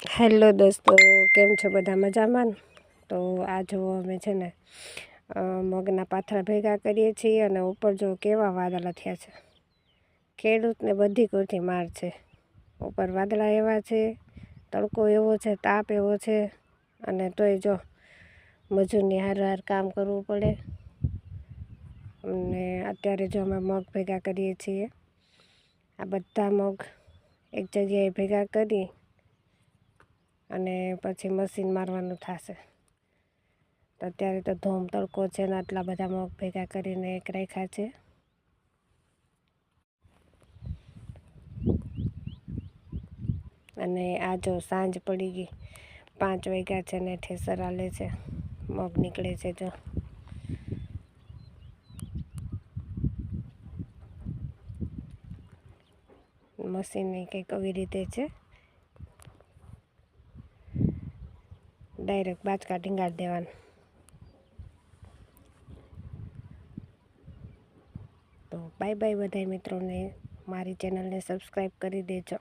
Hello દોસ્તો, કેમ છો? બધા મજામાં? તો આ જો અમે છે ને મગના પાથરા ભેગા કરીએ છીએ અને ઉપર જો કેવા વાદળા થયા છે. ખેડૂતને બધી કોરથી માર છે. ઉપર વાદળા એવા છે, તડકો એવો છે, તાપ એવો છે, અને તોય જો મજૂરની હાર કામ કરવું પડે. અને અત્યારે જો અમે મગ ભેગા કરીએ છીએ. આ બધા મગ એક જગ્યાએ ભેગા કરી અને પછી મશીન મારવાનું થશે. તો અત્યારે તો ધોમ તડકો છે ને આટલા બધા મગ ભેગા કરીને એક રાખ્યા છે. અને આ જો સાંજ પડી ગઈ, 5 વાગ્યા છે ને ઠેસર હાલે છે, મગ નીકળે છે. જો મશીન કંઈક આવી રીતે છે, ડાયરેક્ટ બાચકા ટીંગાડી દેવાનું. તો બાય બાય બધાય મિત્રોને, મારી ચેનલને સબસ્ક્રાઈબ કરી દેજો.